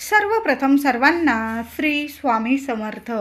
सर्वप्रथम सर्वांना श्री स्वामी समर्थ.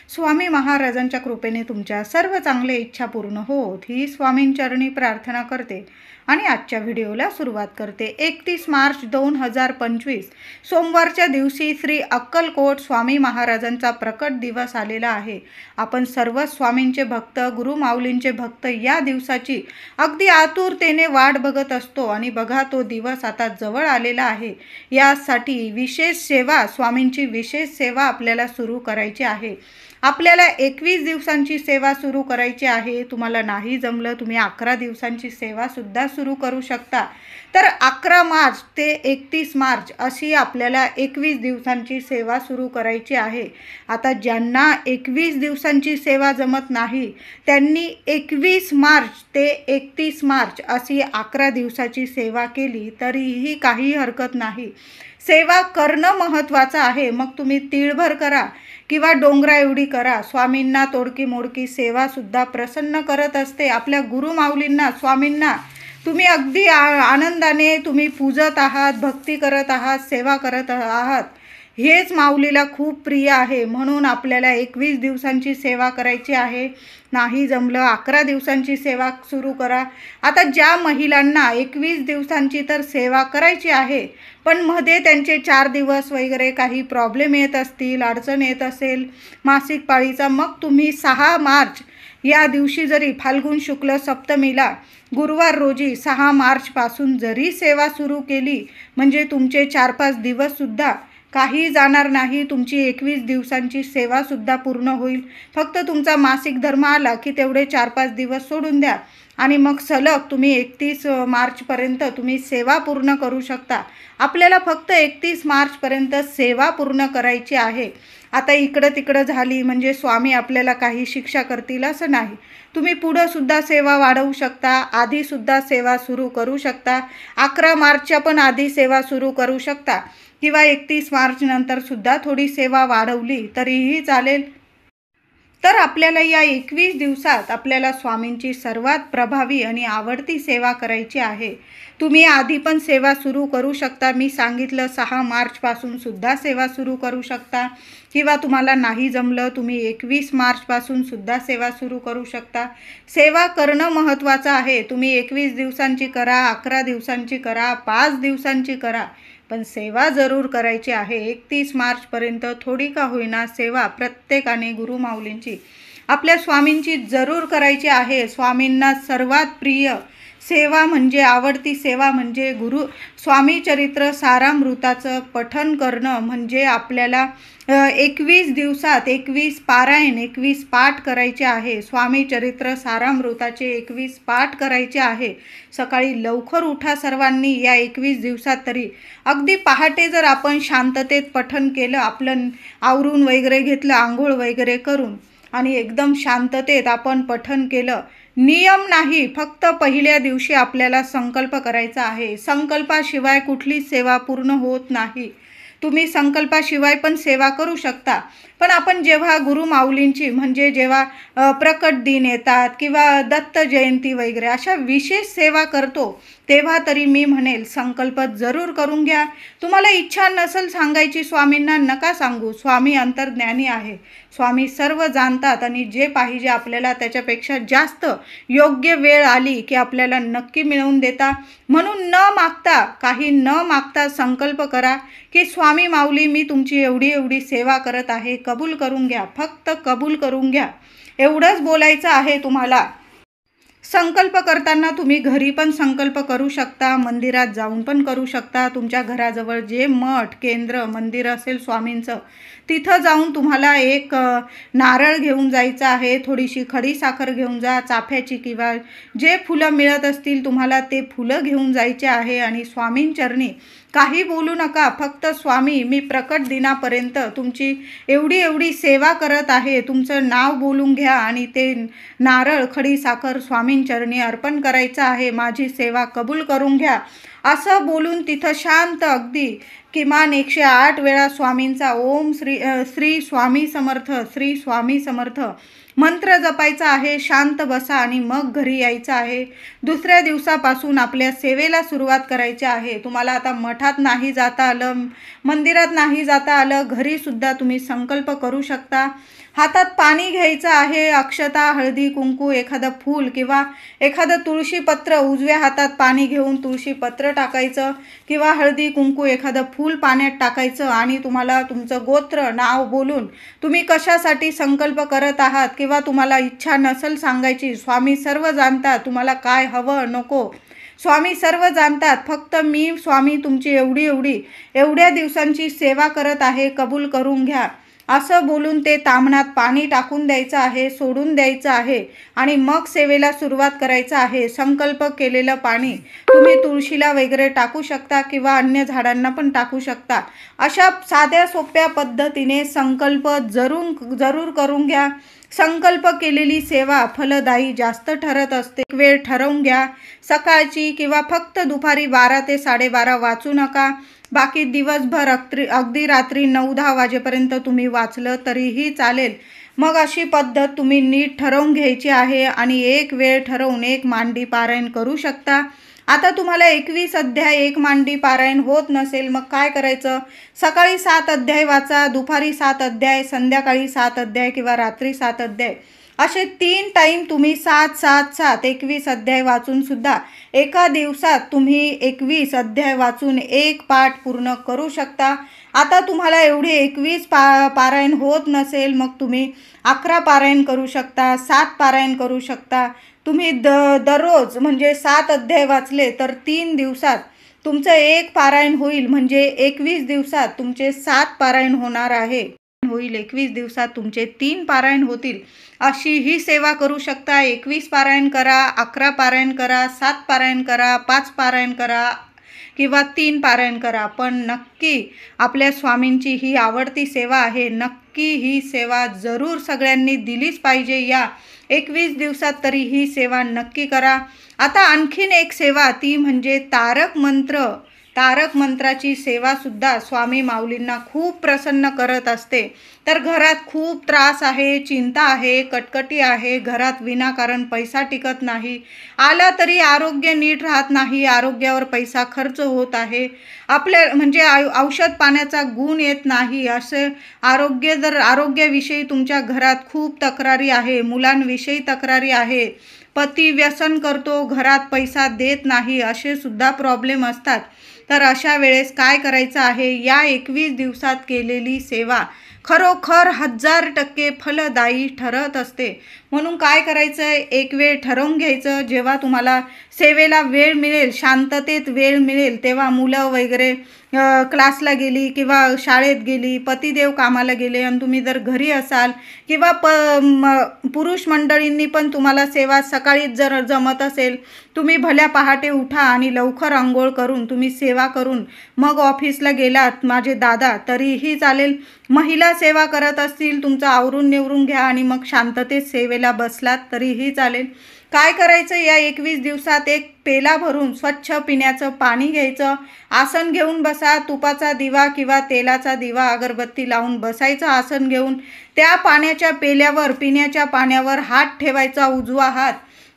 स्वामी महाराजांच्या कृपेने तुमच्या सर्व चांगल्या इच्छा पूर्ण होत ही स्वामींचरणी प्रार्थना करते आणि आजच्या व्हिडिओला सुरुवात करते. 31 मार्च 2025 सोमवारच्या दिवशी श्री अक्कलकोट स्वामी महाराजांचा प्रकट दिवस आलेला आहे. आपण सर्व स्वामींचे भक्त, गुरु माऊलींचे भक्त या दिवसाची अगदी आतुरतेने वाट बघत असतो आणि बघा तो दिवस आता जवळ आलेला आहे. यासाठी विशेष सेवा, स्वामींची विशेष सेवा आपल्याला सुरू करायची आहे. आपल्याला 21 दिवसांची सेवा सुरू करायची आहे. तुम्हाला नाही जमलं तुम्ही 11 दिवसांची सेवा सुद्धा सुरू करू शकता. तर 11 मार्च ते 31 मार्च अशी आपल्याला 21 दिवसांची सेवा सुरू करायची आहे. आता ज्यांना 21 दिवसांची सेवा जमत नाही त्यांनी 21 मार्च ते 31 मार्च अशी 11 दिवसाची सेवा केली तरीही काही हरकत नाही. सेवा करणं महत्त्वाचं आहे. मग तुम्ही तीळभर करा किंवा डोंगरा एवढी करा. स्वामींना तोडकी मोडकी सेवासुद्धा प्रसन्न करत असते. आपल्या गुरु माऊलींना, स्वामींना तुम्ही अगदी आनंदाने तुम्ही पूजत आहात, भक्ती करत आहात, सेवा करत आहात. हेच माऊलीला खूप प्रिय आहे. म्हणून आपल्याला 21 दिवसांची सेवा करायची आहे. नाही जमलं 11 दिवसांची सेवा सुरू करा. आता ज्या महिलांना 21 दिवसांची तर सेवा करायची आहे पण मध्ये त्यांचे 4 दिवस वगैरे काही प्रॉब्लेम येत असतील, अडचण येत असेल मासिक पाळीचा, मग तुम्ही 6 मार्च या दिवशी जरी फाल्गुन शुक्ल सप्तमीला गुरुवार रोजी 6 मार्चपासून जरी सेवा सुरू केली म्हणजे तुमचे 4-5 दिवससुद्धा काही जाणार नाही. तुमची 21 दिवसांची सेवासुद्धा पूर्ण होईल. फक्त तुमचा मासिक धर्म आला की तेवढे 4-5 दिवस सोडून द्या आणि मग सलग तुम्ही 31 मार्चपर्यंत तुम्ही सेवा पूर्ण करू शकता. आपल्याला फक्त 31 मार्चपर्यंत सेवा पूर्ण करायची आहे. आता इकडं तिकडं झाली म्हणजे स्वामी आपल्याला काही शिक्षा करतील असं नाही. तुम्ही पुढंसुद्धा सेवा वाढवू शकता, आधीसुद्धा सेवा सुरू करू शकता. 11 मार्चच्या पण आधी सेवा सुरू करू शकता किंवा 31 मार्च नंतरसुद्धा थोडी सेवा वाढवली तरीही चालेल. तर आपल्याला या 21 दिवसात आपल्याला स्वामींची सर्वात प्रभावी आणि आवडती सेवा करायची आहे. तुम्ही आधी पण सेवा सुरू करू शकता. मी सांगितलं 6 मार्चपासून सुद्धा सेवा सुरू करू शकता किंवा तुम्हाला नाही जमलं तुम्ही 21 मार्चपासून सुद्धा सेवा सुरू करू शकता. सेवा करणं महत्त्वाचं आहे. तुम्ही 21 दिवसांची करा, 11 दिवसांची करा, 5 दिवसांची करा, पण सेवा जरूर करायची आहे. 31 मार्चपर्यंत थोडी का होईना सेवा प्रत्येकाने गुरु माऊलींची, आपल्या स्वामींची जरूर करायची आहे. स्वामींना सर्वात प्रिय सेवा म्हणजे, आवडती सेवा म्हणजे स्वामी चरित्र सारामृताचं पठण करणं. म्हणजे आपल्याला 21 दिवसात 21 पारायण, 21 पाठ करायचे आहे. स्वामी चरित्र सारामृताचे 21 पाठ करायचे आहे. सकाळी लवकर उठा सर्वांनी या 21 दिवसात. तरी अगदी पहाटे जर आपण शांततेत पठण केलं, आपलं आवरून वगैरे घेतलं, आंघोळ वगैरे करून आणि एकदम शांततेत आपण पठण केलं. नियम नाही, फक्त पहिल्या दिवशी आपल्याला संकल्प करायचा आहे. संकल्पाशिवाय कुठलीच सेवा पूर्ण होत नाही. तुम्ही संकल्पाशिवाय पण सेवा करू शकता. पण आपण जेव्हा गुरु माऊलींची म्हणजे जेव्हा प्रकट दिन येतात किंवा दत्त जयंती वगैरे अशा विशेष सेवा करतो तेव्हा तरी मी म्हणेल संकल्प जरूर करून घ्या. तुम्हाला इच्छा नसेल सांगायची स्वामींना, नका सांगू. स्वामी अंतर्ज्ञानी आहे. स्वामी सर्व जाणतात आणि जे पाहिजे आपल्याला त्याच्यापेक्षा जास्त योग्य वेळ आली की आपल्याला नक्की मिळवून देता. म्हणून न मागता, काही न मागता संकल्प करा की स्वामी माऊली मी तुमची एवढी एवढी सेवा करत आहे, कबूल करून घ्या. फक्त कबूल करून घ्या एवढंच बोलायचं आहे तुम्हाला. संकल्प करताना तुम्ही घरी पण संकल्प करू शकता, मंदिरात जाऊन पण करू शकता. तुमच्या घराजवळ जे मठ, केंद्र, मंदिर असेल स्वामींचं तिथं जाऊन तुम्हाला एक नारळ घेऊन जायचं आहे, थोडीशी खडी साखर घेऊन जा, चाफ्याची किंवा जे फुलं मिळत असतील तुम्हाला ते फुलं घेऊन जायचे आहे आणि स्वामींचरणी काही बोलू नका. फक्त स्वामी मी प्रकट दिनापर्यंत तुमची एवढी एवढी सेवा करत आहे, तुमचं नाव बोलून घ्या आणि ते नारळ, खडी साखर स्वामींचरणी अर्पण करायचं आहे. माझी सेवा कबूल करून घ्या असं बोलून तिथं शांत अगदी किमान 108 वेळा स्वामींचा ओम श्री स्वामी समर्थ, श्री स्वामी समर्थ मंत्र जपायचा आहे, शांत बसा आणि मग घरी यायचं आहे. दुसऱ्या दिवसापासून आपल्या सेवेला सुरुवात करायची आहे. तुम्हाला आता मठात नाही जाता आलं, मंदिरात नाही जाता आलं, घरीसुद्धा तुम्ही संकल्प करू शकता. हातात पाणी घ्यायचं आहे, अक्षता, हळदी कुंकू, एखादं फूल किंवा एखादं तुळशीपत्र, उजव्या हातात पाणी घेऊन तुळशीपत्र टाकायचं किंवा हळदी कुंकू एखादं फूल पाण्यात टाकायचं आणि तुम्हाला तुमचं गोत्र नाव बोलून तुम्ही कशासाठी संकल्प करत आहात किंवा तुम्हाला इच्छा नसेल सांगायची, स्वामी सर्व जाणतात तुम्हाला काय हवं नको, स्वामी सर्व जाणतात, फक्त मी स्वामी तुमची एवढ्या दिवसांची सेवा करत आहे, कबूल करून घ्या, असं बोलून ते ताम्हणात पाणी टाकून द्यायचं आहे, सोडून द्यायचं आहे आणि मग सेवेला सुरुवात करायचं आहे. संकल्प केलेलं पाणी तुम्ही तुळशीला वगैरे टाकू शकता किंवा अन्य झाडांना पण टाकू शकता. अशा साध्या सोप्या पद्धतीने संकल्प जरूर करून घ्या. संकल्प केलेली सेवा फलदायी जास्त ठरत असते. एक वेळ ठरवून घ्या, सकाळची किंवा फक्त दुपारी 12 ते 12:30 वाचू नका. बाकी दिवसभर अगदी रात्री 9-10 वाजेपर्यंत तुम्ही वाचलं तरीही चालेल. मग अशी पद्धत तुम्ही नीट ठरवून घ्यायची आहे आणि एक वेळ ठरवून एक मांडी पारायण करू शकता. आता तुम्हाला 21 अध्याय एक मांडी पारायण होत नसेल, मग काय करायचं? सकाळी 7 अध्याय वाचा, दुपारी 7 अध्याय, संध्याकाळी 7 अध्याय किंवा रात्री 7 अध्याय, असे 3 टाईम तुम्ही 7-7-7 21 अध्याय वाचून सुद्धा एका दिवसात तुम्ही 21 अध्याय वाचून एक पाठ पूर्ण करू शकता. आता तुम्हाला एवढे 21 पारायण होत नसेल, मग तुम्ही 11 पारायण करू शकता, 7 पारायण करू शकता. तुम्ही दररोज म्हणजे 7 अध्याय वाचले तर 3 दिवसात तुमचं एक पारायण होईल, म्हणजे 21 दिवसात तुमचे 7 पारायण होणार आहे. 21 दिवसात तुमचे 3 पारायण होतील. अशी ही सेवा करू शकता. 21 पारायण करा, 11 पारायण करा, 7 पारायण करा, 5 पारायण करा किंवा 3 पारायण करा. पण नक्की आपल्या स्वामींची ही आवडती सेवा आहे. नक्की ही सेवा जरूर सगळ्यांनी दिलीच पाहिजे. या 21 दिवसात तरी ही सेवा नक्की करा. आता आणखीन एक सेवा, ती म्हणजे तारक मंत्राची सेवासुद्धा स्वामी माऊलींना खूप प्रसन्न करत असते. तर घरात खूप त्रास आहे, चिंता आहे, कटकटी आहे, घरात विनाकारण पैसा टिकत नाही, आला तरी आरोग्य नीट राहत नाही, आरोग्यावर पैसा खर्च होत आहे, आपल्या म्हणजे औषध पाण्याचा गुण येत नाही, असे आरोग्याविषयी तुमच्या घरात खूप तक्रारी आहे, मुलांविषयी तक्रारी आहे, पती व्यसन करतो, घरात पैसा देत नाही, असे सुद्धा प्रॉब्लेम असतात. तर अशा वेळेस काय करायचं आहे? या 21 दिवसात केलेली सेवा खरोखर 1000% फलदायी ठरत असते. म्हणून काय करायचं आहे? एक वेळ ठरवून घ्यायचं. जेव्हा तुम्हाला सेवेला वेळ मिळेल, शांततेत वेळ मिळेल, तेव्हा मुलं वगैरे क्लासला गेली किंवा शाळेत गेली, पतिदेव कामाला गेले आणि तुम्ही जर घरी असाल किंवा पुरुष मंडळींनी पण तुम्हाला सेवा सकाळीच जर जमत असेल, तुम्ही भल्या पहाटे उठा आणि लवकर अंघोळ करून तुम्ही सेवा करून मग ऑफिसला गेलात माझे दादा तरीही चालेल. महिला सेवा करत असतील, तुमचं आवरून निवरून घ्या आणि मग शांततेत सेवेला बसलात तरीही चालेल. काय करायचं? या 21 दिवसात एक पेला भरून स्वच्छ पिण्याचं पाणी घ्यायचं, आसन घेऊन बसा, तुपाचा दिवा किंवा तेलाचा दिवा अगरबत्ती लावून बसायचं आसन घेऊन. त्या पाण्याच्या पेल्यावर, पिण्याच्या पाण्यावर हात ठेवायचा, उजवा हात.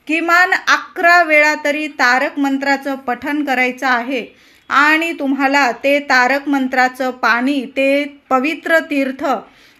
किमान 11 वेळा तरी तारक मंत्राचं पठण करायचं आहे आणि तुम्हाला ते तारक मंत्राचं पाणी, ते पवित्र तीर्थ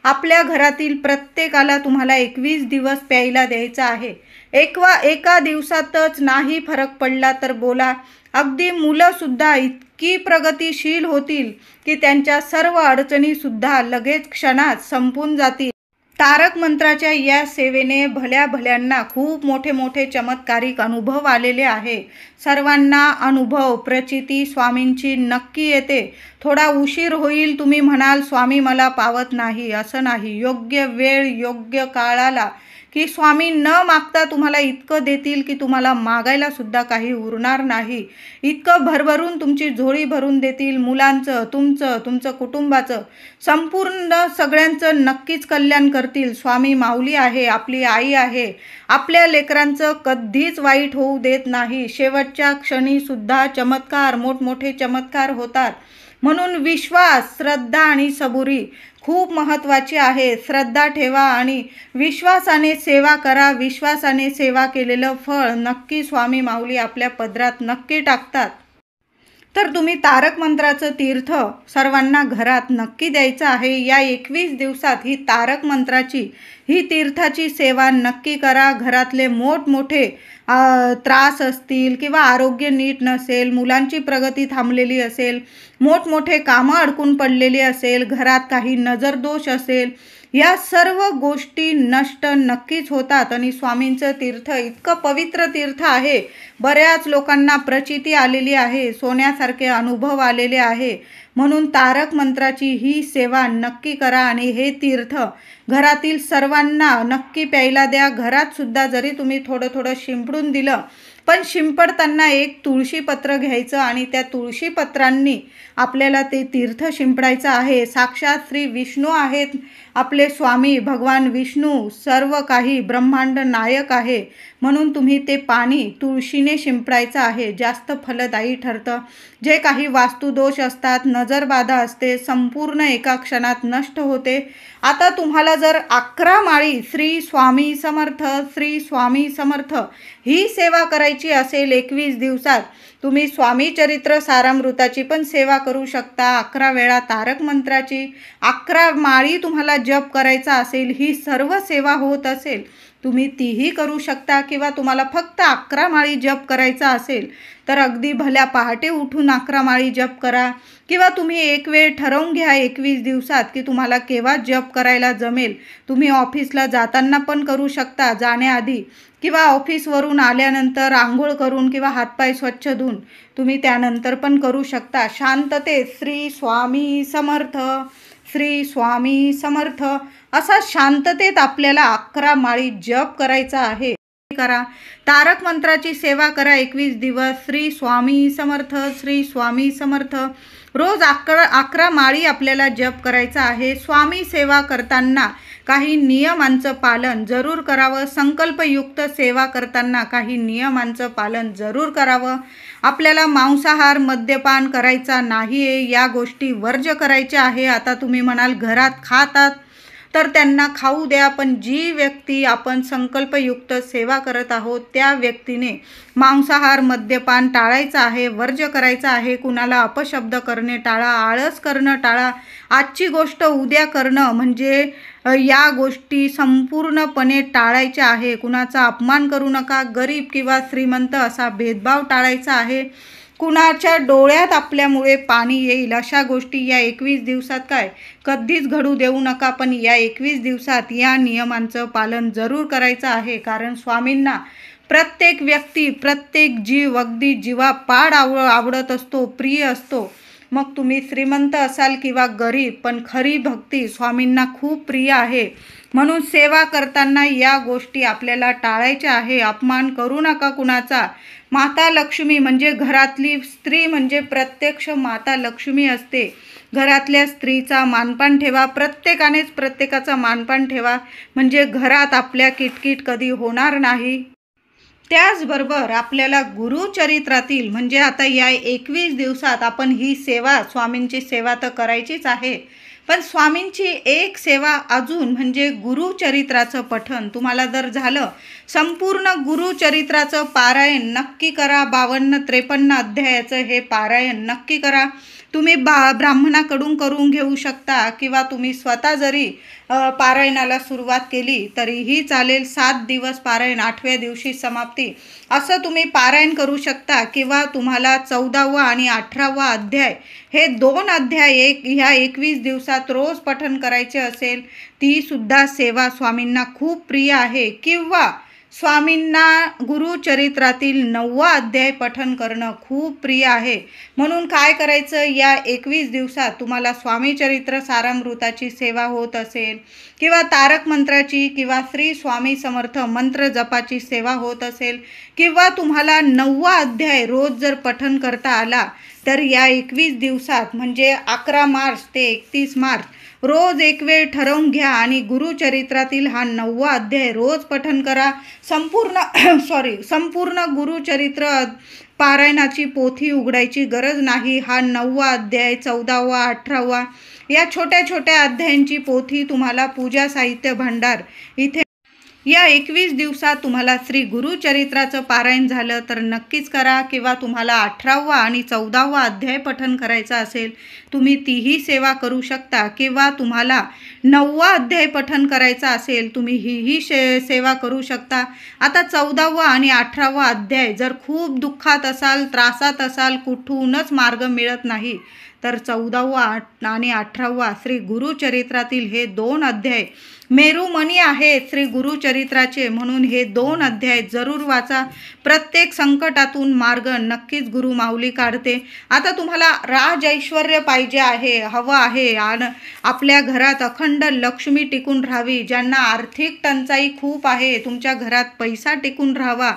आपल्या घरातील प्रत्येकाला तुम्हाला 21 दिवस प्यायला द्यायचं आहे. एका दिवसातच नाही फरक पडला तर बोला, अगदी मुलंसुद्धा इतकी प्रगतिशील होतील की त्यांच्या सर्व अडचणीसुद्धा लगेच क्षणात संपून जातील. तारक मंत्राच्या या सेवेने भल्यांना खूप मोठे चमत्कारिक अनुभव आलेले आहे. सर्वांना अनुभव, प्रचिती स्वामींची नक्की येते. थोडा उशीर होईल, तुम्ही म्हणाल स्वामी मला पावत नाही, असं नाही. योग्य वेळ, योग्य काळ आला की स्वामी न मागता तुम्हाला इतकं देतील की तुम्हाला मागायला सुद्धा काही उरणार नाही. इतकं भरभरून तुमची झोळी भरून देतील. मुलांचं, तुमचं कुटुंबाचं, संपूर्ण सगळ्यांचं नक्कीच कल्याण करतील. स्वामी माऊली आहे, आपली आई आहे, आपल्या लेकरांचं कधीच वाईट होऊ देत नाही. शेवटच्या क्षणीसुद्धा मोठमोठे चमत्कार होतात. म्हणून विश्वास, श्रद्धा आणि सबुरी खूप महत्त्वाची आहे. श्रद्धा ठेवा आणि विश्वासाने सेवा करा. विश्वासाने सेवा केलेलं फळ नक्की स्वामी माऊली आपल्या पदरात नक्की टाकतात. तर तुम्ही तारक मंत्राचं तीर्थ सर्वांना घरात नक्की द्यायचं आहे. या 21 दिवसात ही तारक मंत्राची ही तीर्थाची सेवा नक्की करा. घरातले मोठमोठे त्रास असतील किंवा आरोग्य नीट नसेल, मुलांची प्रगती थांबलेली असेल, मोठमोठे कामं अडकून पडलेली असेल, घरात काही नजरदोष असेल, या सर्व गोष्टी नष्ट नक्कीच होतात. आणि स्वामींचं तीर्थ इतकं पवित्र तीर्थ आहे. बऱ्याच लोकांना प्रचिती आलेली आहे, सोन्यासारखे अनुभव आलेले आहे. म्हणून तारक मंत्राची ही सेवा नक्की करा आणि हे तीर्थ घरातील सर्वांना नक्की प्यायला द्या. घरात सुद्धा जरी तुम्ही थोडं थोडं शिंपडून दिलं, पण शिंपडताना एक तुळशीपत्र घ्यायचं आणि त्या तुळशीपत्रांनी आपल्याला ते तीर्थ शिंपडायचं आहे. साक्षात श्री विष्णू आहेत आपले स्वामी. भगवान विष्णू सर्व काही ब्रह्मांड नायक आहे. म्हणून तुम्ही ते पाणी तुळशीने शिंपडायचं आहे. जास्त फलदायी ठरतं. जे काही वास्तुदोष असतात, नजरबाधा असते, संपूर्ण एका क्षणात नष्ट होते. आता तुम्हाला जर 11 माळी श्री स्वामी समर्थ, श्री स्वामी समर्थ ही सेवा करायची असेल 21 दिवसात, तुम्ही स्वामी चरित्र सारामृताची पण सेवा करू शकता. 11 वेळा तारक मंत्राची 11 माळी तुम्हाला जप करायचा असेल, ही सर्व सेवा होत असेल, तुम्ही तीही करू शकता. किंवा तुम्हाला फक्त 11 माळी जप करायचा असेल तर अगदी भल्या पहाटे उठून 11 माळी जप करा. किंवा तुम्ही एक वेळ ठरवून घ्या 21 दिवसात की तुम्हाला केव्हा जप करायला जमेल. तुम्ही ऑफिसला जाताना पण करू शकता, जाण्याआधी, किंवा ऑफिसवरून आल्यानंतर आंघोळ करून किंवा हातपाय स्वच्छ धुवून तुम्ही त्यानंतर पण करू शकता. शांततेत श्री स्वामी समर्थ, श्री स्वामी समर्थ असा शांततेत आपल्याला 11 माळी जप करायचा आहे. करा, तारक मंत्राची सेवा करा 21 दिवस. श्री स्वामी समर्थ, श्री स्वामी समर्थ रोज 11 माळी आपल्याला जप करायचा आहे. स्वामी सेवा करताना काही नियमांचं पालन जरूर करावं. संकल्पयुक्त सेवा करताना काही नियमांचं पालन जरूर करावं. आपल्याला मांसाहार, मद्यपान करायचा नाही आहे. या गोष्टी वर्ज्य करायच्या आहे. आता तुम्ही म्हणाल घरात खातात तर त्यांना खाऊ द्या, पण जी व्यक्ती आपण संकल्पयुक्त सेवा करत आहोत त्या व्यक्तीने मांसाहार, मद्यपान टाळायचं आहे, वर्ज्य करायचं आहे. कुणाला अपशब्द करणे टाळा, आळस करणं टाळा. आजची गोष्ट उद्या करणं म्हणजे या गोष्टी संपूर्णपणे टाळायच्या आहे. कुणाचा अपमान करू नका. गरीब किंवा श्रीमंत असा भेदभाव टाळायचा आहे. कुणाच्या डोळ्यात आपल्यामुळे पाणी येईल अशा गोष्टी या 21 दिवसात कधीच घडू देऊ नका. पण या 21 दिवसात या नियमांचं पालन जरूर करायचं आहे. कारण स्वामींना प्रत्येक व्यक्ती, प्रत्येक जीव अगदी जीवापाड आवडत असतो, प्रिय असतो. मग तुम्ही श्रीमंत असाल किंवा गरीब, पण खरी भक्ती स्वामींना खूप प्रिय आहे. म्हणून सेवा करताना या गोष्टी आपल्याला टाळायच्या आहे. अपमान करू नका कुणाचा. माता लक्ष्मी म्हणजे घरातली स्त्री म्हणजे प्रत्यक्ष माता लक्ष्मी असते. घरातल्या स्त्रीचा मानपान ठेवा. प्रत्येकानेच प्रत्येकाचा मानपान ठेवा, म्हणजे घरात आपल्या किटकिट कधी होणार नाही. त्याचबरोबर आपल्याला गुरुचरित्रातील म्हणजे आता या 21 दिवसात आपण ही सेवा, स्वामींची सेवा तर करायचीच आहे, पण स्वामींची एक सेवा अजून म्हणजे गुरुचरित्राचं पठण तुम्हाला जर झालं, संपूर्ण गुरुचरित्राचं पारायण नक्की करा. 52-53 अध्यायाचं हे पारायण नक्की करा. तुम्ही ब्राह्मणाकडून करून घेऊ शकता किंवा तुम्ही स्वतः जरी पारायणाला सुरुवात केली तरीही चालेल. 7 दिवस पारायण, 8व्या दिवशी समाप्ती असं तुम्ही पारायण करू शकता. किंवा तुम्हाला 14वा आणि 18वा अध्याय हे 2 अध्याय ह्या 21 दिवसात रोज पठण करायचे असेल, ती सुद्धा सेवा स्वामींना खूप प्रिय आहे. किंवा स्वामींना गुरुचरित्रातील 9वा अध्याय पठण करणं खूप प्रिय आहे. म्हणून काय करायचं, या 21 दिवसात तुम्हाला स्वामी चरित्र सारामृताची सेवा होत असेल किंवा तारक मंत्राची किंवा श्री स्वामी समर्थ मंत्र जपाची सेवा होत असेल किंवा तुम्हाला 9वा अध्याय रोज जर पठण करता आला तर या 21 दिवसात म्हणजे 11 मार्च ते 31 मार्च रोज एक वेळ ठरवून घ्या आणि गुरुचरित्रातील हा 9वा अध्याय रोज पठण करा. संपूर्ण गुरुचरित्र पारायणाची पोथी उघडायची गरज नाही. हा 9वा अध्याय, 14वा, 18वा या छोट्या छोट्या अध्यायांची पोथी तुम्हाला पूजा साहित्य भांडार इथे या 21 दिवसात तुम्हाला श्री गुरुचरित्राचं पारायण झालं तर नक्कीच करा, किंवा तुम्हाला 18वा आणि 14वा अध्याय पठण करायचा असेल तुम्ही तीही सेवा करू शकता, किंवा तुम्हाला 9वा अध्याय पठण करायचा असेल तुम्ही ही सेवा करू शकता. आता 14वा आणि 18वा अध्याय जर खूप दुःखात असाल, त्रासात असाल, कुठूनच मार्ग मिळत नाही, तर 14वा आणि 18वा श्री गुरुचरित्रातील हे 2 अध्याय मेरुमणी आहेत श्री गुरुचरित्राचे, म्हणून हे 2 अध्याय जरूर वाचा. प्रत्येक संकटातून मार्ग नक्कीच गुरु माऊली काढते. आता तुम्हाला राज ऐश्वर्य पाहिजे आहे, हवं आहे, आणि आपल्या घरात अखंड लक्ष्मी टिकून राहावी, ज्यांना आर्थिक टंचाई खूप आहे, तुमच्या घरात पैसा टिकून राहावा,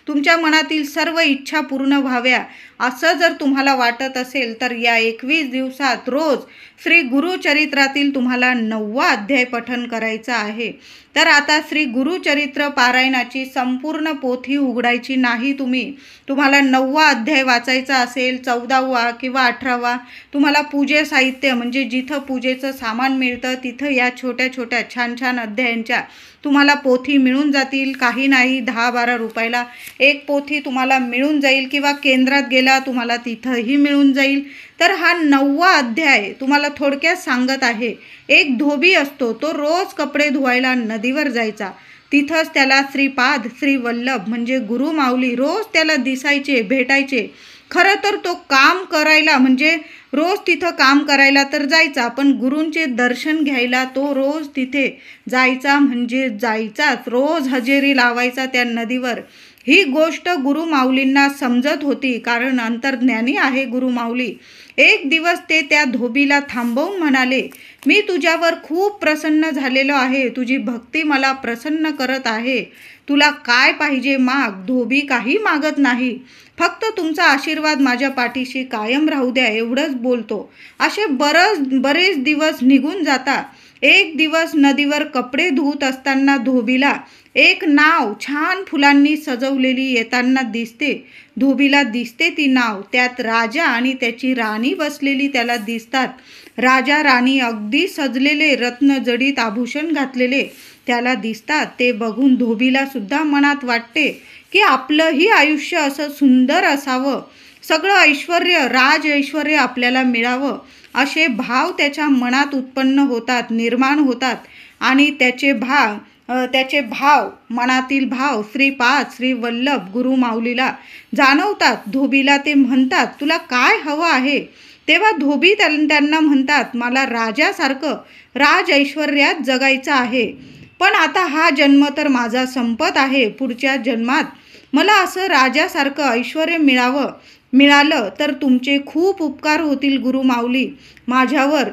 तुमच्या मनातील सर्व इच्छा पूर्ण व्हाव्या, असं जर तुम्हाला वाटत असेल तर या 21 दिवसात रोज श्री गुरुचरित्रातील तुम्हाला 9वा अध्याय पठण करायचा आहे. तर आता श्री गुरुचरित्र पारायणाची संपूर्ण पोथी उघडायची नाही, तुम्हाला 9वा अध्याय वाचायचा असेल, 14वा किंवा 18वा, तुम्हाला पूजे साहित्य म्हणजे जिथं पूजेचं सामान मिळतं तिथं या छोट्या छोट्या छान छान अध्यायांच्या तुम्हाला पोथी मिळून जातील. काही नाही, 10-12 रुपयाला एक पोथी तुम्हाला मिळून जाईल, किंवा केंद्रात गेला तुम्हाला तिथंही मिळून जाईल. तर हा 9वा अध्याय तुम्हाला थोडक्यात सांगत आहे. एक धोबी असतो, तो रोज कपडे धुवायला नदीवर जायचा. तिथंच त्याला श्रीपाद श्री वल्लभ म्हणजे गुरु माऊली रोज त्याला दिसायचे, भेटायचे. खरं तर तो काम करायला म्हणजे रोज तिथं काम करायला तर जायचा, पण गुरूंचे दर्शन घ्यायला तो रोज तिथे जायचा, म्हणजे जायचाच, रोज हजेरी लावायचा त्या नदीवर. ही गोष्ट गुरु माऊलींना समजत होती, कारण अंतर्ज्ञानी आहे गुरु माऊली. एक दिवस ते त्या धोबीला थांबवून म्हणाले, मी तुझ्यावर खूप प्रसन्न झालेलो आहे, तुझी भक्ती मला प्रसन्न करत आहे, तुला काय पाहिजे माग. धोबी काही मागत नाही, फक्त तुमचा आशीर्वाद माझ्या पाठीशी कायम राहू द्या, एवढंच बोलतो. असे बरेच दिवस निघून जातात. एक दिवस नदीवर कपडे धुत असताना धोबीला एक नाव छान फुलांनी सजवलेली येताना दिसते. धोबीला दिसते ती नाव, त्यात राजा आणि त्याची राणी बसलेली त्याला दिसतात. राजा राणी अगदी सजलेले, रत्नजडित आभूषण घातलेले त्याला दिसतात. ते बघून धोबीला सुद्धा मनात वाटते की आपलंही आयुष्य असं सुंदर असावं, सगळं ऐश्वर्य, राज ऐश्वर्य आपल्याला मिळावं, असे भाव त्याच्या मनात उत्पन्न होतात, निर्माण होतात. आणि त्याचे भाव मनातील भाव श्रीपाद श्री वल्लभ गुरु माऊलीला जाणवतात. धोबीला ते म्हणतात, तुला काय हवं आहे. तेव्हा धोबी त्यांना म्हणतात, मला राजासारखं राज ऐश्वर्यात जगायचं आहे, पण आता हा जन्म तर माझा संपत आहे. पुढच्या जन्मात मला असं राजासारखं ऐश्वर्य मिळालं तर तुमचे खूप उपकार होतील गुरु माऊली माझ्यावर.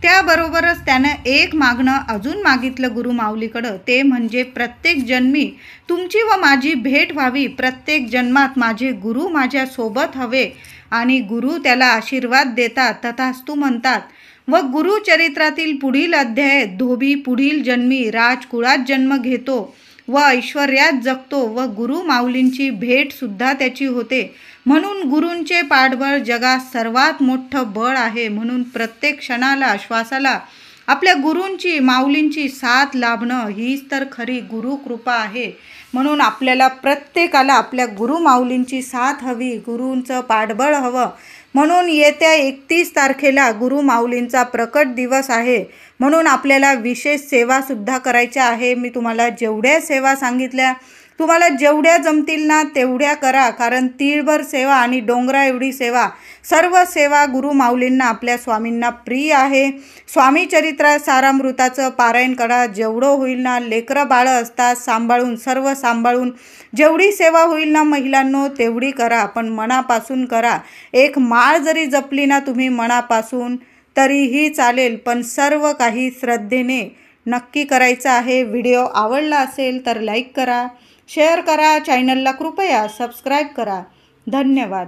त्याबरोबरच त्यानं एक मागणं अजून मागितलं गुरु माऊलीकडं, ते म्हणजे प्रत्येक जन्मी तुमची व माझी भेट व्हावी, प्रत्येक जन्मात माझे गुरु माझ्या सोबत हवे. आणि गुरु त्याला आशीर्वाद देतात, तथास्तु म्हणतात. व गुरुचरित्रातील पुढील अध्यायात धोबी पुढील जन्मी राजकुळात जन्म घेतो व ऐश्वर्यात जगतो व गुरु माऊलींची भेट सुद्धा त्याची होते. म्हणून गुरूंचे पाठबळ जगात सर्वात मोठं बळ आहे. म्हणून प्रत्येक क्षणाला, श्वासाला आपल्या गुरूंची, माऊलींची साथ लाभणं हीच तर खरी गुरु कृपा आहे. म्हणून आपल्याला प्रत्येकाला आपल्या गुरु माऊलींची साथ हवी, गुरूंचं पाठबळ हवं. म्हणून येत्या 31 तारखेला गुरु माऊलींचा प्रकट दिवस आहे. म्हणून आपल्याला विशेष सेवासुद्धा करायच्या आहे. मी तुम्हाला जेवढ्या सेवा सांगितल्या, तुम्हाला जेवढ्या जमतील ना तेवढ्या करा, कारण तीळभर सेवा आणि डोंगरा एवढी सेवा, सर्व सेवा गुरु माऊलींना, आपल्या स्वामींना प्रिय आहे. स्वामी चरित्र सारामृताचं पारायण करा, जेवढं होईल ना. लेकरं बाळं असतात, सर्व सांभाळून जेवढी सेवा होईल ना महिलांनो तेवढी करा, पण मनापासून करा. एक माळ जरी जपली ना तुम्ही मनापासून तरीही चालेल, पण सर्व काही श्रद्धेने नक्की करायचं आहे. व्हिडिओ आवडला असेल तर लाईक करा, शेअर करा, चॅनलला कृपया सबस्क्राईब करा. धन्यवाद.